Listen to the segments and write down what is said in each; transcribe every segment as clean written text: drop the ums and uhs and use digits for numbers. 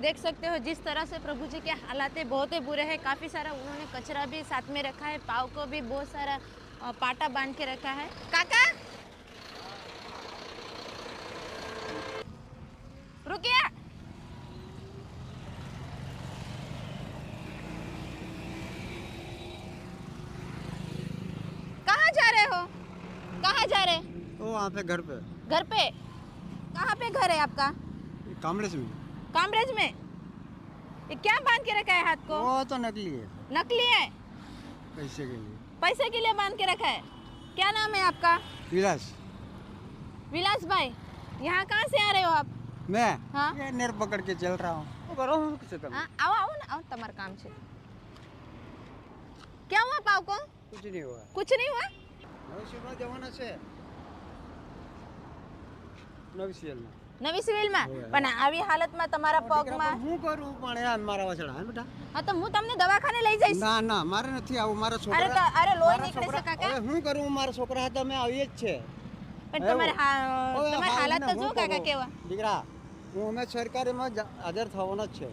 देख सकते हो जिस तरह से प्रभु जी के हालात बहुत ही बुरे हैं। काफ़ी सारा उन्होंने कचरा भी साथ में रखा है, पाव को भी बहुत सारा पाटा बांध के रखा है। काका रुकिए, कहाँ जा रहे हो? कहाँ जा रहे? वो वहाँ पे घर पे। घर पे? कहाँ पे घर है आपका? कामरेज में। कामरेज में? ये क्या बांध के रखा है हाथ को? वो तो नकली है, नकली है, पैसे के लिए। पैसे के लिए बांध के रखा है। क्या नाम है आपका? विलास। विलास भाई, यहाँ कहाँ से आ रहे हो आप? मैं हाँ? ये नेर पकड़ के चल रहा हूँ। वो करो कुछ तुम। हाँ, आओ आओ ना, आओ, तुम्हारा काम છે। क्या हुआ पाव को? कुछ नहीं हुआ। कुछ नहीं हुआ? नवी सिविल जवाना છે નવી સિવિલમાં। નવી સિવિલમાં? હોય. પણ આવી હાલતમાં તમારા પગમાં? હું કરું પણ આ મારા વાસડા હે બેટા। હા તો હું તમને દવાખાને લઈ જઈશ। ના ના મારે નથી આવું, મારા અરે છોકરા તો અરે લોહી મારા નીકળે છે છોકરા- કાકા। હવે હું કરું, મારા છોકરા હાથે અમે આવીએ જ છે। પણ તમારે હવે તમારી હા, હાલત એને તો હું જો કાકા કરું? કેવા। દીકરા હું અમે સરકારીમાં હાજર થવાનો જ છે।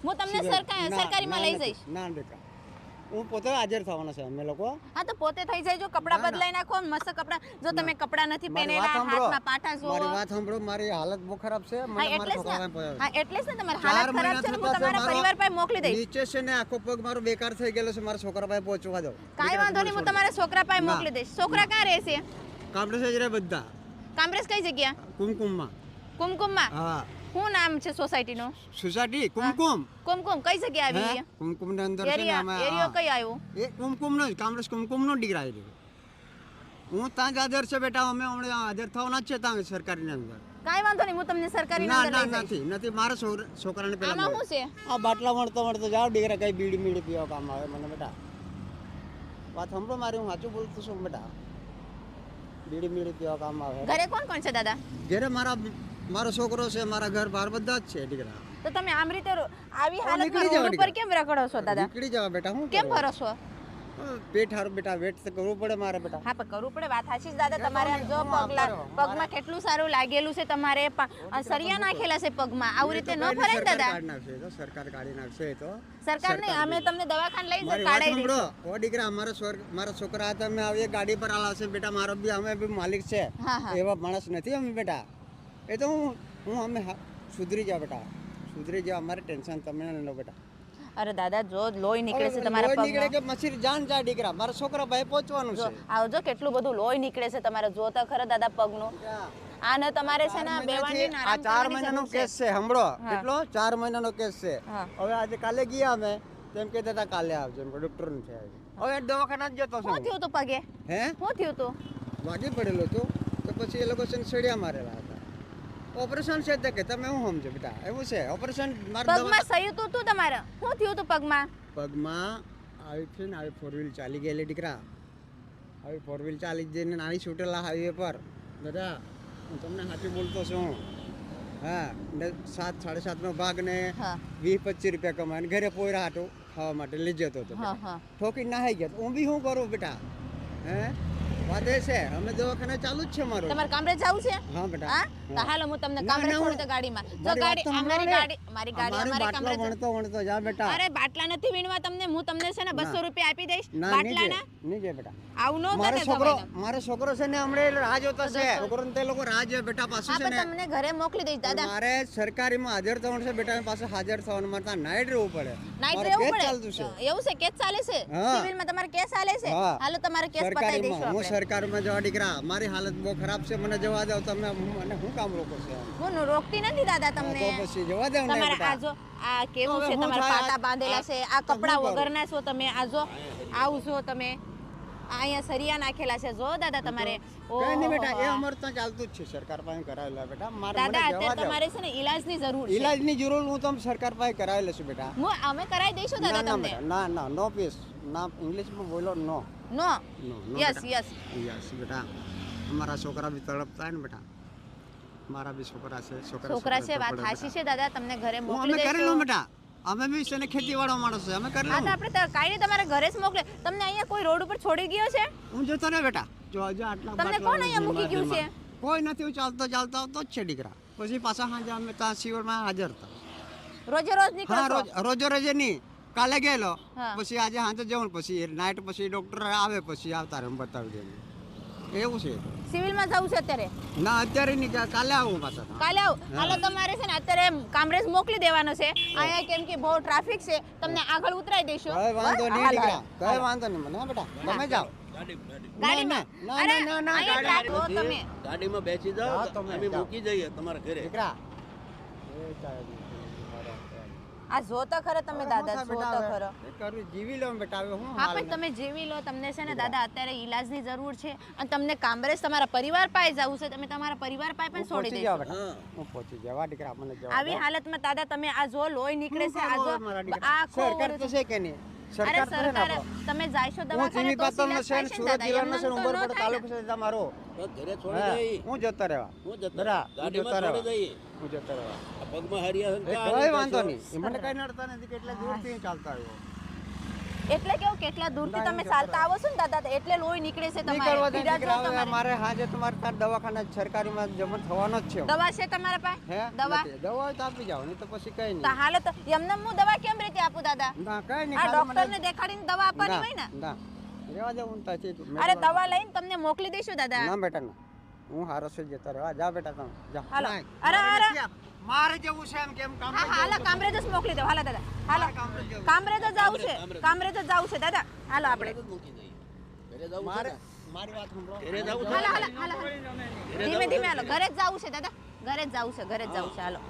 હું તમને સિવિલ- ના, સરકારીમાં ના લઈ નથી. જઈશ। ના દીકરા હું પોતે હાજર થવાનો છે અમે લોકો। હા તો પોતે થઈ જાય, જો કપડા ના, ના. બદલાઈ નાખો, મસ્ત કપડા, જો તમે કપડા નથી મારી પહેરેલા, વાત સાંભળો, હાથમાં પાટા જો। મારી વાત સાંભળો, મારી હાલત બહુ ખરાબ છે। હા મને એટલે મારા જ ને, છોકરાને હા એટલે જ ને તમારી 4 હાલત ખરાબ છે ને, હું તમારા પરિવાર પાસે મોકલી દઈશ। નીચે છે ને આખો પગ મારો બેકાર થઈ ગયેલો છે, મારા છોકરા પાસે પહોંચવા દો। કાંઈ વાંધો નહીં, હું તમારા છોકરા પાસે ના. મોકલી દઈશ। છોકરા ક્યાં રહેશે? કામરેજ જ રહે બધા, કામરેજ કઈ જગ્યા? કુમકુમમાં। કુમકુમમાં? હા શું નામ છે સોસાયટીનું? સોસાયટી કુમકુમ। કુમકુમ કઈ જગ્યા આવી હે? છે? કુમકુમની અંદર છે ને એરિયા અમે એરિયો હા. કઈ આવ્યો? એ કુમકુમનો જ, કામરેજ કુમકુમનો જ દીકરા આવ્યો। હું ત્યાં જ હાજર છે બેટા, અમે હમણાં હાજર થવાના જ છે ત્યાં સરકારીની અંદર। કાંઈ વાંધો નહીં, હું તમને સરકારી ના અંદર ના લઈ જઈશ। નથી મારા છોકરાને પેલા આમાં મળો। શું છે? આ બાટલા વણતો જાઓ દીકરા, કઈ બીડી મીડી પીવા કામ આવે મને બેટા। વાત સાંભળો મારી, હું સાચું બોલતો છું બેટા, બીડી મીડી પીવા કામ આવે। ઘરે કોણ કોણ છે દાદા? ઘરે મારો છોકરો છે, મારા ઘર બહાર બધા જ છે દીકરા। તો તમે આમ રીતે આવી હવે હાલતમાં નીકળી જાઓ રોડ ઉપર દીકરા। કેમ રખડો છો દાદા? નીકળી જાવ બેટા, હું કેમ કરું? ફરો છો? પેટ હારું બેટા, વેટ તો કરવું પડે મારે બેટા। હા પણ કરવું પડે, વાત સાચી છે દાદા તમારે। આમ જો હું પગલા આભાર. પગમાં કેટલું સારું લાગેલું છે તમારે, સરિયા નાખેલા છે પગમાં, આવું રીતે ન ફરાય ને દાદા। કાઢી નાખશે તો સરકાર કાઢી નાખશે એ તો। સરકાર નહીં, અમે તમને દવાખાને લઈ મારી વાત કાઢી સાંભળો, દઈશું। ઓ દીકરા મારા છોકરા હતા, અમે આવીએ ગાડી પર આલાવશે બેટા, મારો બી અમે બી માલિક છે, હા હા એવા માણસ નથી અમે બેટા। એ તો હું અમે સુધરી જાવ બેટા, સુધરી જાવ, અમારે ટેન્શન તમે ન લો બેટા। અરે દાદા જો લોહી નીકળે છે હવે તમારા લોહી નીકળે પગમાં, કે મછીર જાન જાય દીકરા, મારા છોકરા ભાઈ પહોંચવાનું જો છે। આવજો કેટલું બધું લોહી નીકળે છે તમારે, જો તો ખરા દાદા પગનું। આને તમારે છે ને બેવાની આ આરામ 4 કરવાની મહિનાનો જરૂર છે। કેસ છે, સાંભળો હા. કેટલો 4 મહિનાનો કેસ છે। હા હવે આજે કાલે ગયા અમે, તેમ કહેતા હતા કાલે આવજો, એમ ડોક્ટર નથી આવ્યો। હવે દવાખાના જ જતો શું છું। થયું તું પગે? હે શું થયું તું? વાગી પડેલો હતો તો પછી એ લોકો છે ને સળિયા મારેલા હતા। ઓપરેશન છે તે કે તમે શું સમજો બેટા, એવું છે ઓપરેશન મારા પગમાં સહ્યું તું તમારે? શું થયું તું પગમાં? પગમાં આવી છે ને, આવી 4 વ્હીલ ચાલી ગયેલી દીકરા, આવી 4 વ્હીલ ચાલી જઈને નાની છૂટેલા હાઈવે પર દાદા, હું તમને સાચું બોલતો છું। હા ને 7-7.5 નો ભાગ ને હા 20-25 રૂપિયા કમાઈને ઘરે પોયરા હાટું ખાવા માટે લઈ જતો હતો હા બેટા। હા ઠોકી નાહી ગયો તો હું બી શું કરું બેટા? હે વાત એ છે, અમે દવાખાને ચાલુ જ છે મારું। તમારે કામરેજ જવું છે? હા બેટા। હા તો હાલો હું તમને ના, કામરેજ ના, છોડી દો ગાડીમાં। જો મારી વાત ગાડી તો અમારી સાંભળો ને। ગાડી મારી ગાડી અમારું અમારે બાટલો કામરેજ। વણતો જા બેટા। અરે બાટલા નથી વીણવા તમને, હું તમને છે ને 200 રૂપિયા આપી દઈશ ના બાટલાના। નહીં જાય બેટા। આવું ન મારો કરે છોકરો ગમે મારો છોકરો છે ને હમણાં રાહ જોતો છે, છોકરો તે લોકો રાહ જોવે બેટા પાછું હા છે પણ ને। તમને ઘરે મોકલી દઈશ દાદા। મારે સરકારીમાં હાજર થવાનું છે બેટા, પાસે હાજર થવાનું, મારે ત્યાં નાઈટ રહેવું પડે, નાઈટ મારો રહેવું કેસ ચાલતું પડે? છે એવું છે? કેસ ચાલે છે? હા. સિવિલમાં તમારે કેસ ચાલે છે? હા. હાલો તમારે કેસ પતાવી સરકારીમાં દઈશું હું આપણે। સરકારમાં જવા દીકરા, મારી હાલત બહુ ખરાબ છે, મને જવા દો તમે, મને શું કામ રોકો છો? હું રોકતી નથી દાદા તમને। તો પછી જવા દો ને તમારે બેટા। આ જો આ કેવું હવે છે, હું તમારા થાય? પાટા બાંધેલા છે, આ તો હું કપડા કરું? વગરના છો તમે, આ જો આવું છો તમે, આ અહીંયા સરિયા નાખેલા છે, જો દાદા તમારે। કઈ નહીં બેટા, એ ઓહો અમારે ત્યાં ચાલતું જ છે, સરકાર પાસે કરાવેલા બેટા, મારે મને દાદા જવા અત્યારે દો। તમારે છે ને ઈલાજની જરૂર છે। ઈલાજની જરૂર હું તમે સરકાર પાસે કરાવી લેશું બેટા। અમે કરાવી દઈશું ના દાદા ના તમને। બેટા, ના ના નો પીસ, ના ઇંગ્લિશમાં બોલો નો નો નો નો યસ બેટા। યસ યસ બેટા, અમારા છોકરા બી તડપતા ને બેટા, મારા બી છોકરા છે, છોકરા છે, વાત હાશી છે દાદા, તમને ઘરે અમે મોકલી કરેલું દઈશું। બેટા, અમે બી છે ને ખેતીવાળો માણસ છે, અમે હા તો કરેલું। આપણે કાંઈ નહીં, તમારે ઘરે જ મોકલે। તમને અહીંયા કોઈ રોડ ઉપર છોડી ગયો છે? હું જતો ને બેટા, જો હજુ આટલા તમને બાટલા કોણ અહીંયા મૂકી ગયું છે? કોઈ નથી, હું ચાલતો ચાલતો આવતો જ છે દીકરા, પછી પાછા સાંજે અમે ત્યાં સિવરમાં હાજર હતા। રોજે રોજ નીકળો હા છો? રોજે રોજે નહીં, કાલે ગયેલો હા. પછી આજે સાંજે જવાનું, પછી નાઇટ પછી ડૉક્ટર આવે પછી આવતા રહે બતાવી દે એવું છે. સિવિલમાં જવું છે અત્યારે? ના અત્યારે નહીં, કાલે આવું પાછા. કાલે આવ. હાલો તમારે છે ને અત્યારે કામરેજ મોકલી દેવાનો છે અહીંયા, કેમ કે બહુ ટ્રાફિક છે, તમને આગળ ઉતરાઈ દઈશું. કઈ વાંધો નહીં હાલો, દીકરા, કઈ વાંધો નહીં મને, હા બેટા તમે જાઓ. ગાડીમાં. ના, અરે, ના, ના, અહીંયા ગાડી- ટ્રાફિક હો તમે. ગાડીમાં બેસી જાઓ, હા, તમે અમે જાઓ. મૂકી જઈએ તમારા ઘરે. દીકરા આ જો તો ખરો તમે દાદા, જો તો ખરો. કરું જીવી લો બેટા, હવે હું હા પણ તમે જેવી લો, તમને છે ને દાદા અત્યારે ઈલાજની જરૂર છે અને તમને કામરેજ તમારા પરિવાર પાસે જવું છે, તમે તમારા પરિવાર પાસે પણ છોડી પહોંચી દેશો. જાઓ બેટા, હું પહોંચી જવા દીકરા, મને જવા આવી હાલતમાં દાદા તમે આ જો લોહી નીકળે છે, આ જો આખો સરકાર તો છે કે નહીં, અરે સરકાર તો છે ને સરકાર, આપણો. તમે જાયશો હું દવાખાને જીવી તો પાતળનો ઈલાજ છે થાય ને છે ને સુરત દાદા, જિલ્લાનો છે ને એમનેમ તો ઉંબરપાડા ન થાય તાલુકો છે તમારો. બસ ઘરે છોડી હા, દઈએ. હું જતો રહેવા હું જતો બરા, હું ગાડીમાં જતો છોડી રહેવા. દઈએ. હું જતો રહેવા. આ પગમાં હરિયા એ કઈ વાંધો નહીં, એ મને કઈ નડતા નથી, કેટલા દૂરથી ચાલતા આવ્યો. એટલે કેવું કેટલા દૂરથી તમે ચાલતા આવો છો ને દાદા, એટલે લોહી નીકળે છે નીકળવા તમારે. દે પીડા દીકરા, જો હવે તમારે. મારે હાજે તમારે તાર દવાખાના સરકારીમાં જમણ થવાનો જ છે. દવા છે તમારા પાસે? હે દવા? નથી. દવા હોય તો આપી જાઓ, નહીં તો પછી કઈ તો નહીં. હાલે તો એમને હું દવા કેમ રીતે આપું દાદા? ના કઈ નહીં, આ ખાલી મને- ડોક્ટરને દેખાડીને દવા આપવાની હોય ને. ના રેવા દે, હું તાથી અરે દવા લઈને તમને મોકલી દઈશું દાદા. ના બેટા ના, હું હારો છે જતો રહેવા. જા બેટા તમે જા. હાલો. નાય. અરે, અરે. મારે જવું છે એમ કેમ કામ હા હા હાલો, કામરેજ જ મોકલી દો. હાલો દાદા, હાલો. કામરેજ જ જવું છે, કામરેજ જ જવું છે દાદા. હાલો આપણે. મૂકી દઈએ. ઘરે જવું છે મારે ને? મારી વાત સાંભળો. ઘરે જવું છે હાલો ને? હાલો હાલો હાલો. ધીમે ધીમે હાલો, ઘરે જ જવું છે દાદા, ઘરે જ જવું છે, ઘરે જ જવું છે. હાલો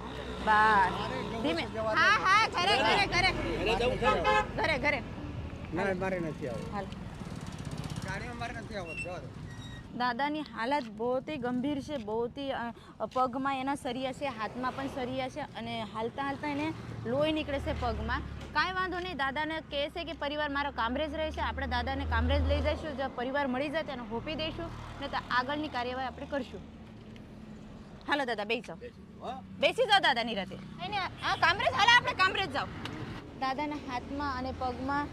બસ ધીમે. હા હા ઘરે ઘરે ઘરે ઘરે જવું છે ને? ઘરે ઘરે. ના મારે નથી આવવું, હાલો. ગાડીમાં મારે નથી આવવું, જવા દો. દાદાની હાલત બહુત ગંભીર છે, બહુત પગમાં એના સરિયા છે, હાથમાં પણ સરિયા છે અને હાલતા હાલતા એને લોહી નીકળે છે પગમાં. કાંઈ વાંધો નહીં, દાદાને કહે છે કે પરિવાર મારો કામરેજ રહે છે, આપણે દાદાને કામરેજ લઈ જઈશું, જો પરિવાર મળી જાય તેને હોપી દઈશું ને તો આગળની કાર્યવાહી આપણે કરશું. હાલો દાદા બેસી જાઓ, હા? બેસી જાઓ દાદા નિરાતે. હા કામરેજ, હાલો આપણે કામરેજ જાઓ. દાદાના હાથમાં અને પગમાં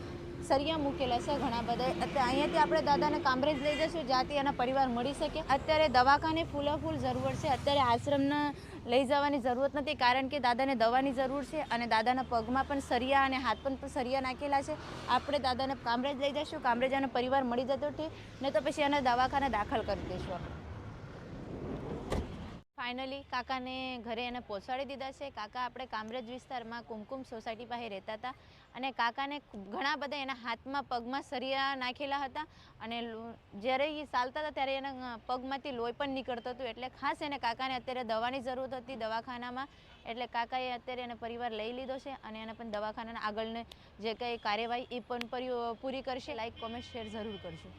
સરિયા મૂકેલા છે ઘણા બધા. અત્યારે અહીંયાથી આપણે દાદાને કામરેજ લઈ જઈશું, જ્યાંથી એના પરિવાર મળી શકે. અત્યારે દવાખાને ફૂલે ફૂલ જરૂર છે, અત્યારે આશ્રમને લઈ જવાની જરૂરત નથી, કારણ કે દાદાને દવાની જરૂર છે અને દાદાના પગમાં પણ સરિયા અને હાથ પણ સરિયા નાખેલા છે. આપણે દાદાને કામરેજ લઈ જઈશું, કામરેજ એનો પરિવાર મળી જતો ઠીક, ને તો પછી એને દવાખાને દાખલ કરી દઈશું આપણે. ફાઇનલી કાકાને ઘરે એને પહોંચાડી દીધા છે. કાકા આપણે કામરેજ વિસ્તારમાં કુમકુમ સોસાયટી પાસે રહેતા હતા અને કાકાને ઘણા બધા એના હાથમાં પગમાં સરિયા નાખેલા હતા અને જ્યારે એ ચાલતા હતા ત્યારે એના પગમાંથી લોહી પણ નીકળતું હતું, એટલે ખાસ એને કાકાને અત્યારે દવાની જરૂરત હતી દવાખાનામાં, એટલે કાકાએ અત્યારે એને પરિવાર લઈ લીધો છે અને એને પણ દવાખાનાના આગળને જે કંઈ કાર્યવાહી એ પણ પૂરી કરશે. લાઈક કોમેન્ટ શેર જરૂર કરજો.